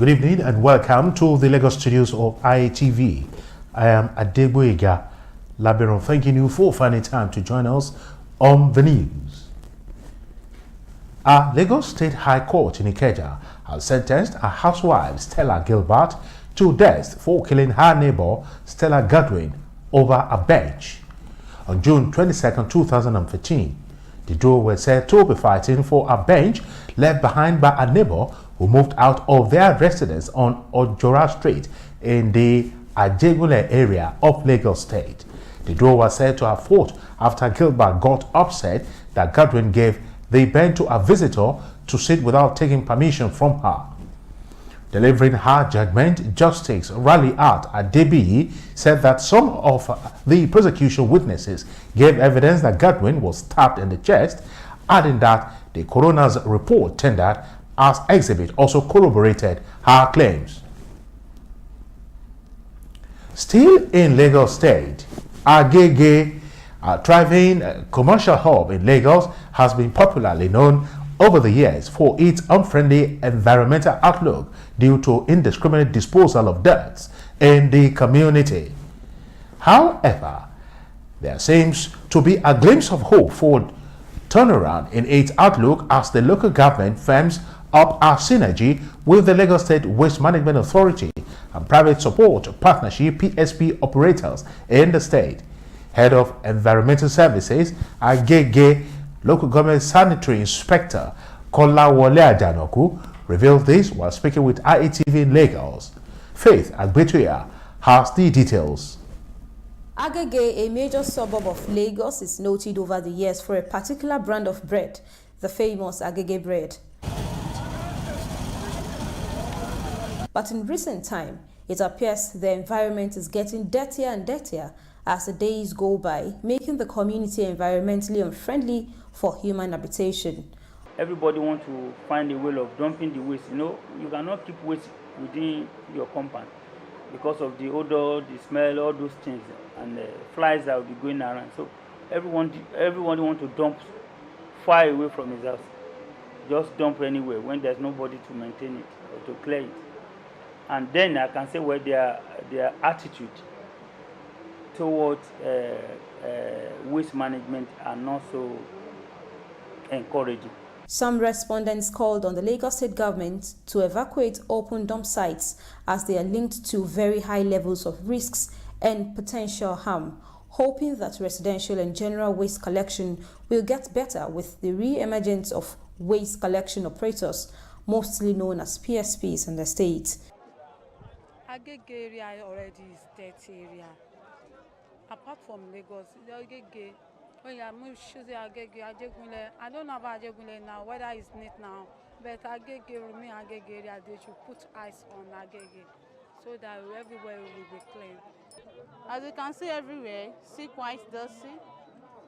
Good evening and welcome to the Lagos studios of ITV. I am Adegboyega Labiron, thanking you for finding time to join us on the news. Our Lagos State High Court in Ikeja has sentenced a housewife, Stella Gilbert, to death for killing her neighbor, Stella Godwin, over a bench. On June 22, 2015, the duo were said to be fighting for a bench left behind by a neighbor who moved out of their residence on Ojora Street in the Ajegunle area of Lagos State. The duo was said to have fought after Gilbert got upset that Godwin gave the bench to a visitor to sit without taking permission from her. Delivering her judgment, Justice Rally-Art Adebiyi said that some of the prosecution witnesses gave evidence that Godwin was stabbed in the chest, adding that the coroner's report tendered as exhibit also corroborated her claims. Still in Lagos State, Agege, a thriving commercial hub in Lagos, has been popularly known over the years for its unfriendly environmental outlook due to indiscriminate disposal of dirt in the community. However, there seems to be a glimpse of hope for turnaround in its outlook as the local government firms up our synergy with the Lagos State Waste Management Authority and private support partnership PSP operators in the state. Head of Environmental Services, Agege Local Government Sanitary Inspector Kolawole Ajanoku revealed this while speaking with IETV in Lagos. Faith Agbetuya has the details. Agege, a major suburb of Lagos, is noted over the years for a particular brand of bread, the famous Agege bread. But in recent time, it appears the environment is getting dirtier and dirtier as the days go by, making the community environmentally unfriendly for human habitation. Everybody wants to find a way of dumping the waste. You know, you cannot keep waste within your compound because of the odor, the smell, all those things, and the flies that will be going around. So everyone wants to dump far away from his house. Just dump anywhere when there's nobody to maintain it or to clear it. And then I can say where their attitude towards waste management are not so encouraging. Some respondents called on the Lagos State government to evacuate open dump sites as they are linked to very high levels of risks and potential harm, hoping that residential and general waste collection will get better with the re-emergence of waste collection operators, mostly known as PSPs in the state. Agege area already is dirty area. Apart from Lagos, Agege, when you move Agege, Ajegunle, I don't know about Ajegunle now, whether it's neat now, but Agege, remain Agege area, they should put ice on Agege so that everywhere will be clean. As you can see everywhere, see quite dusty.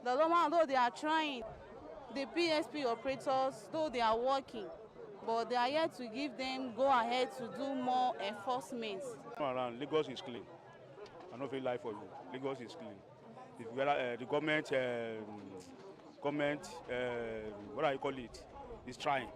The government, though they are trying, the PSP operators, though they are working, but they are yet to give them go ahead to do more enforcement. Around Lagos is clean. I don't feel like for you. Lagos is clean. The government, what do you call it, is trying.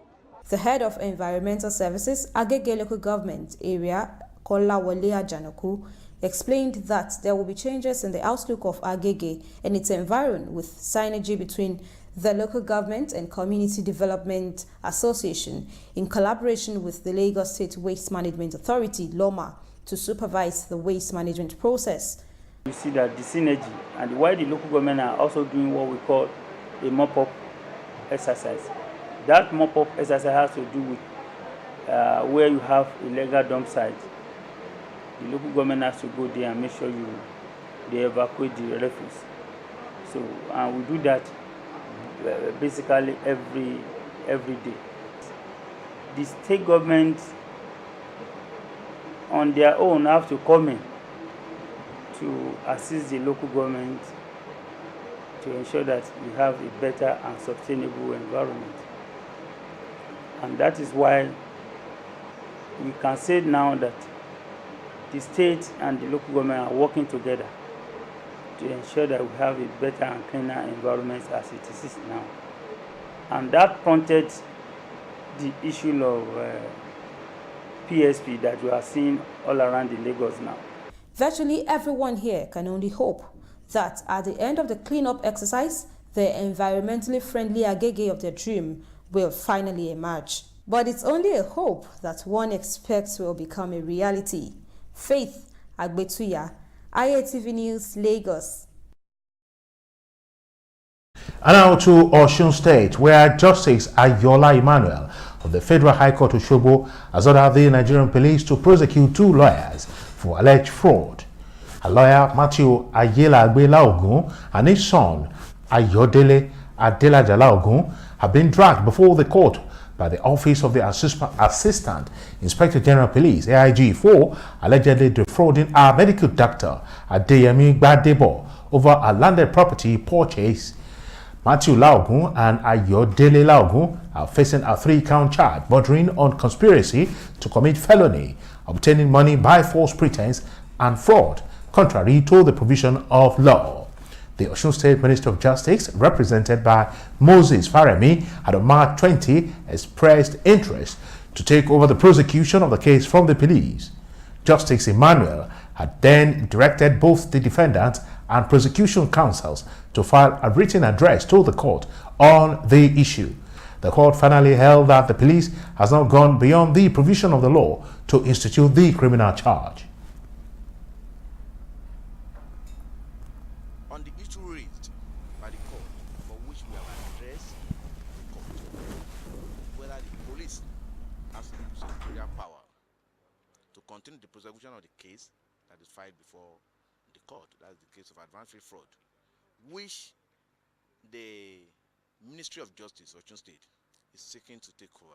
The head of Environmental Services, Agege Local Government Area, Kolawole Ajanoku, explained that there will be changes in the outlook of Agege and its environment with synergy between the local government and Community Development Association in collaboration with the Lagos State Waste Management Authority, LOMA, to supervise the waste management process. You see that the synergy and why the local government are also doing what we call a mop-up exercise. That mop-up exercise has to do with where you have illegal dump sites. The local government has to go there and make sure they evacuate the refuse. So we do that basically every day. The state government on their own have to come in to assist the local government to ensure that we have a better and sustainable environment. And that is why we can say now that the state and the local government are working together to ensure that we have a better and cleaner environment as it is now. And that prompted the issue of PSP that we are seeing all around in Lagos now. Virtually everyone here can only hope that at the end of the cleanup exercise, the environmentally friendly Agege of their dream will finally emerge. But it's only a hope that one expects will become a reality. Faith Agbetuya, IATV News, Lagos. And now to Osun State, where Justice Ayola Emmanuel of the Federal High Court Osogbo has ordered the Nigerian police to prosecute 2 lawyers for alleged fraud. A lawyer, Matthew Ayela Laogun, and his son, Ayodele Adelaja Laogun, have been dragged before the court by the Office of the Assistant Inspector General Police, AIG, for allegedly defrauding our medical doctor, Adeyemi Gbadebo, over a landed property purchase. Matthew Laogun and Ayodele Laogun are facing a 3-count charge bordering on conspiracy to commit felony, obtaining money by false pretense, and fraud, contrary to the provision of law. The Osun State Minister of Justice, represented by Moses Faremi, had on March 20 expressed interest to take over the prosecution of the case from the police. Justice Emmanuel had then directed both the defendants and prosecution counsels to file a written address to the court on the issue. The court finally held that the police has not gone beyond the provision of the law to institute the criminal charge. On the issue raised by the court, for which we have addressed the court, whether the police has the superior power to continue the prosecution of the case that is filed before the court, that's the case of advanced fraud, which the Ministry of Justice, Osun State, is seeking to take over.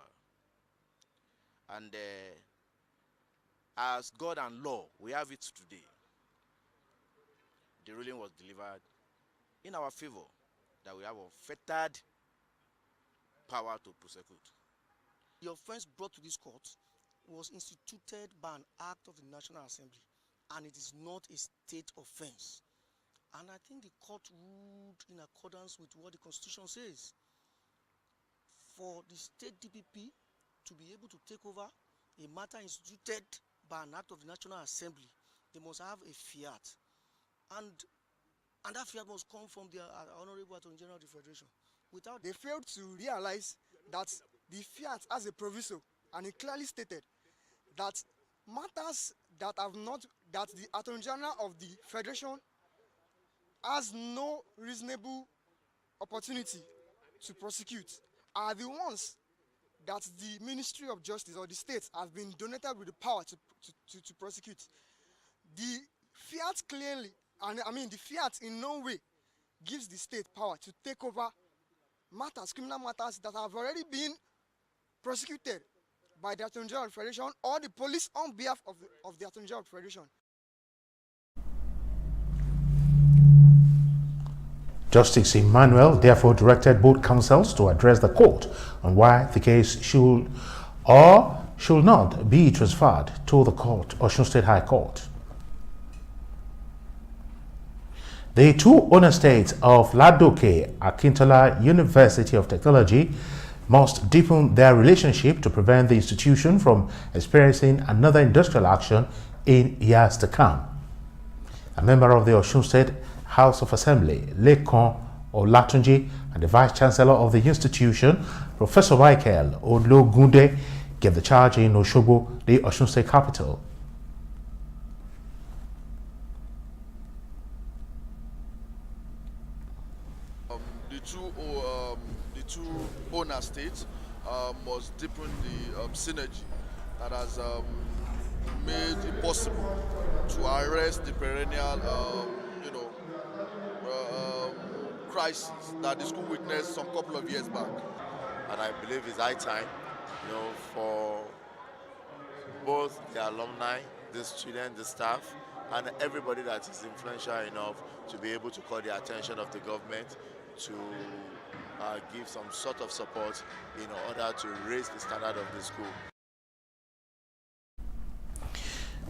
And as God and law, we have it today. The ruling was delivered in our favor that we have unfettered power to prosecute. The offense brought to this court was instituted by an act of the National Assembly, and it is not a state offense. And I think the court ruled in accordance with what the Constitution says. For the state DPP to be able to take over a matter instituted by an act of the National Assembly, they must have a fiat. And that fiat must come from the Honorable Attorney General of the Federation. They failed to realize that the fiat has a proviso, and it clearly stated that matters that the Attorney General of the Federation has no reasonable opportunity to prosecute are the ones that the Ministry of Justice or the states have been donated with the power to prosecute. The fiat clearly, the fiat in no way gives the state power to take over matters, criminal matters that have already been prosecuted by the Attorney General of the Federation or the police on behalf of the Attorney General of the Federation. Justice Emmanuel therefore directed both counsels to address the court on why the case should or should not be transferred to the court, Osun State High Court. The 2 owner states of Ladoke Akintola University of Technology must deepen their relationship to prevent the institution from experiencing another industrial action in years to come. A member of the Osun State House of Assembly, Lekon Olatunji, and the Vice Chancellor of the institution, Professor Michael Ologunde, gave the charge in Osogbo, the Osun State capital. The two owner states must deepen the synergy that has made it possible to arrest the perennial crisis that the school witnessed some couple of years back. And I believe it's high time, for both the alumni, the students, the staff, and everybody that is influential enough to be able to call the attention of the government to give some sort of support in order to raise the standard of the school.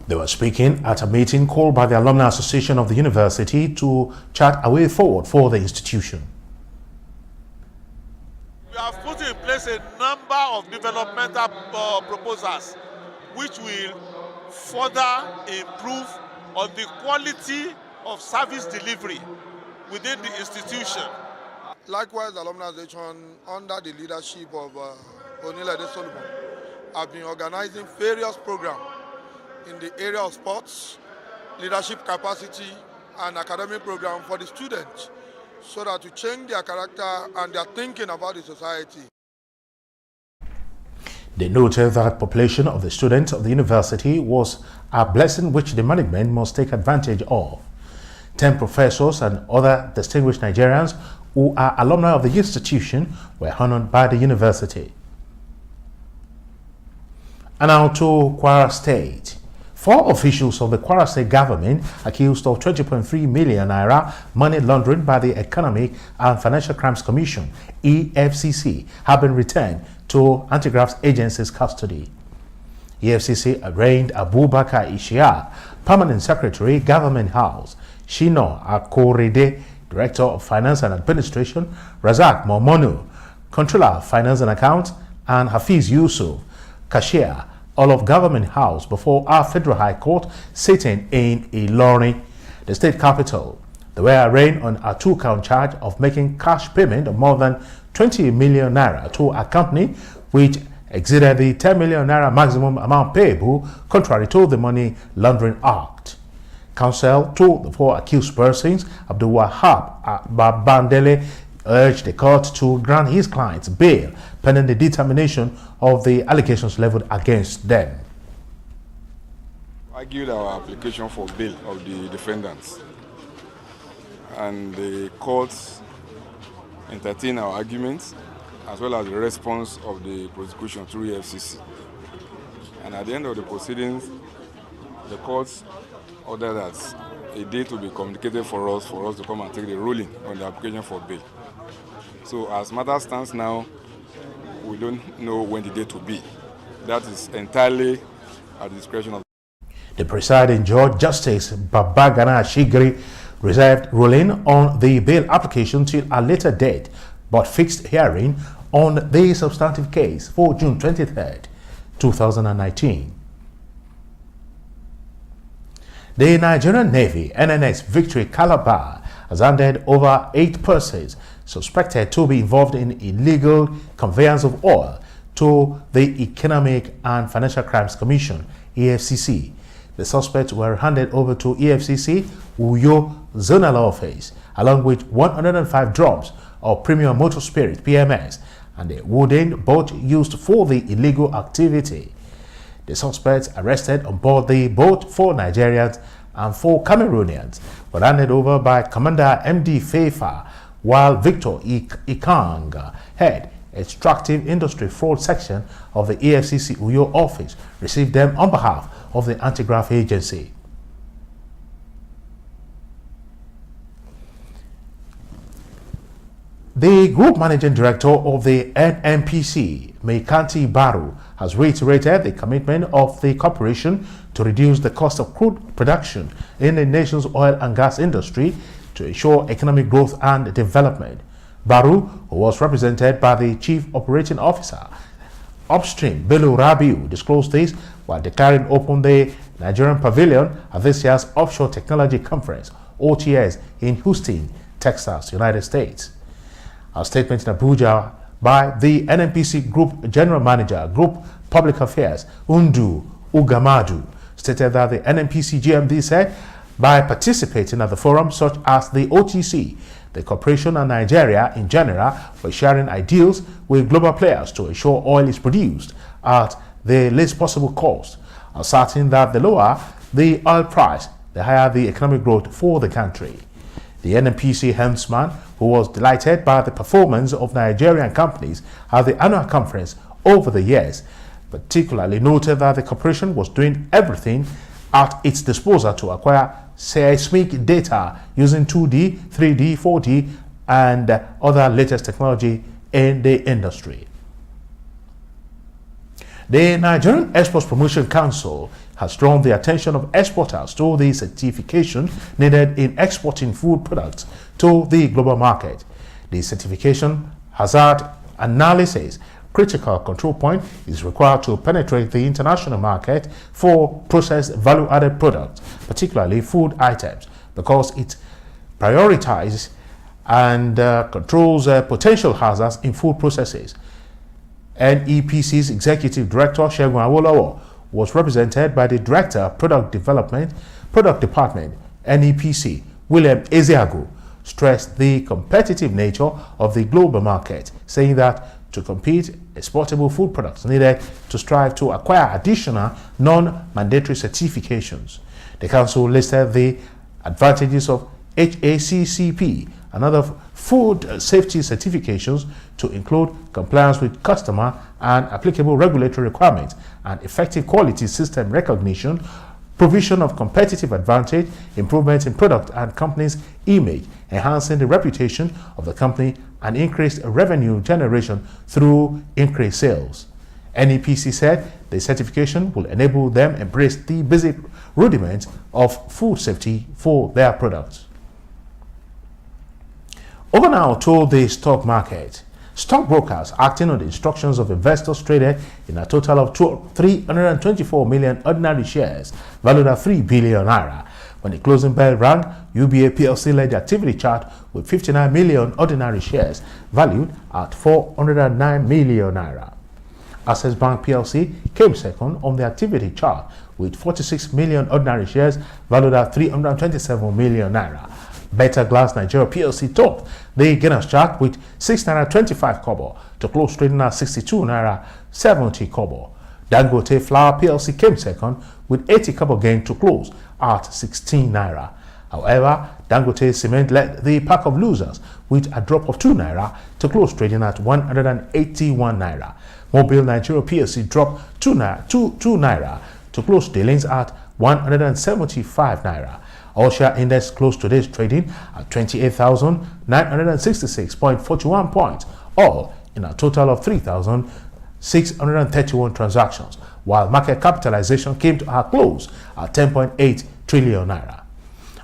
They were speaking at a meeting called by the Alumni Association of the University to chart a way forward for the institution. We have put in place a number of developmental proposals which will further improve on the quality of service delivery within the institution. Likewise, the Alumni Association, under the leadership of Onilede Solomon, have been organizing various programs in the area of sports, leadership capacity, and academic program for the students, so that to change their character and their thinking about the society. They noted that population of the students of the university was a blessing which the management must take advantage of. 10 professors and other distinguished Nigerians who are alumni of the institution were honored by the university. And now to Kwara State. 4 officials of the Kwara State government accused of 20.3 million naira money laundering by the Economic and Financial Crimes Commission, EFCC, have been returned to Anti-Graft Agency's custody. EFCC arraigned Abubakar Ishia, Permanent Secretary, Government House, Shino Akorede, Director of Finance and Administration, Razak Momonu, Controller of Finance and Accounts, and Hafiz Yusuf, Cashier, all of Government House, before our Federal High Court sitting in Ilorin, the state capital. They were arraigned on a 2-count charge of making cash payment of more than 20 million naira to a company which exceeded the 10 million naira maximum amount payable, contrary to the Money Laundering Act. Counsel to the 4 accused persons, Abdul Wahab Babandele, urged the court to grant his clients bail pending the determination of the allegations leveled against them. I argued our application for bail of the defendants, and the courts entertained our arguments as well as the response of the prosecution through EFCC. And at the end of the proceedings, the courts ordered that a date will be communicated for us to come and take the ruling on the application for bail. So as matters stands now, we don't know when the date will be. That is entirely at the discretion of the presiding judge, Justice Babagana Shigri, reserved ruling on the bail application till a later date, but fixed hearing on the substantive case for June 23, 2019. The Nigerian Navy, NNS Victory Calabar, has handed over 8 persons suspected to be involved in illegal conveyance of oil to the Economic and Financial Crimes Commission, EFCC. The suspects were handed over to EFCC Uyo Zonal Office, along with 105 drums of premium motor spirit, PMS, and a wooden boat used for the illegal activity. The suspects arrested on board the boat, 4 Nigerians and 4 Cameroonians, were handed over by Commander MD Feifa, while Victor Ikang, head extractive industry fraud section of the EFCC Uyo office, received them on behalf of the Anti-Graft Agency. The Group Managing Director of the NNPC, Meikanti Baru, has reiterated the commitment of the corporation to reduce the cost of crude production in the nation's oil and gas industry to ensure economic growth and development. Baru, who was represented by the Chief Operating Officer, Upstream Bello Rabiu, disclosed this while declaring open the Nigerian Pavilion at this year's Offshore Technology Conference, OTS, in Houston, Texas, United States. A statement in Abuja by the NNPC Group General Manager, Group Public Affairs, Undu Ugamadu, stated that the NNPC GMD said by participating at the forum such as the OTC, the corporation and Nigeria in general were sharing ideals with global players to ensure oil is produced at the least possible cost, asserting that the lower the oil price, the higher the economic growth for the country. The NNPC helmsman, who was delighted by the performance of Nigerian companies at the annual conference over the years, particularly noted that the corporation was doing everything at its disposal to acquire seismic data using 2D, 3D, 4D, and other latest technology in the industry. The Nigerian Exports Promotion Council has drawn the attention of exporters to the certification needed in exporting food products to the global market. The certification hazard analysis critical control point is required to penetrate the international market for processed value-added products, particularly food items, because it prioritizes and controls potential hazards in food processes. NEPC's Executive Director, Segun Awolowo, was represented by the Director of Product Department, NEPC, William Ezeagu, stressed the competitive nature of the global market, saying that to compete, exportable food products needed to strive to acquire additional non-mandatory certifications. The Council listed the advantages of HACCP and other food safety certifications to include compliance with customer and applicable regulatory requirements and effective quality system recognition, provision of competitive advantage, improvement in product and company's image, enhancing the reputation of the company, and increased revenue generation through increased sales. NEPC said the certification will enable them embrace the basic rudiments of food safety for their products. Over now to the stock market. Stockbrokers acting on the instructions of investors traded in a total of 324 million ordinary shares valued at 3 billion naira. When the closing bell rang, UBA PLC led the activity chart with 59 million ordinary shares valued at 409 million naira. Access Bank PLC came second on the activity chart with 46 million ordinary shares valued at 327 million naira. Better Glass Nigeria PLC topped the Guinness chart with 6 naira 25 kobo to close trading at 62 naira 70 kobo. Dangote Flour PLC came second with 80 kobo gain to close at 16 naira. However, Dangote Cement led the pack of losers with a drop of 2 naira to close trading at 181 naira. Mobile Nigeria PLC dropped 2 naira to close dealings at 175 naira. All-share index closed today's trading at 28,966.41 points, all in a total of 3,631 transactions, while market capitalization came to a close at 10.8 trillion naira.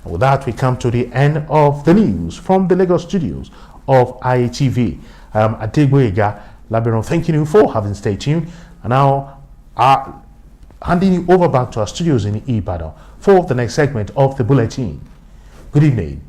And with that, we come to the end of the news from the Lagos studios of ITV. I am Adegboyega Labiron, thanking you for having stayed tuned, and now handing you over back to our studios in Ibadan for the next segment of the bulletin. Good evening.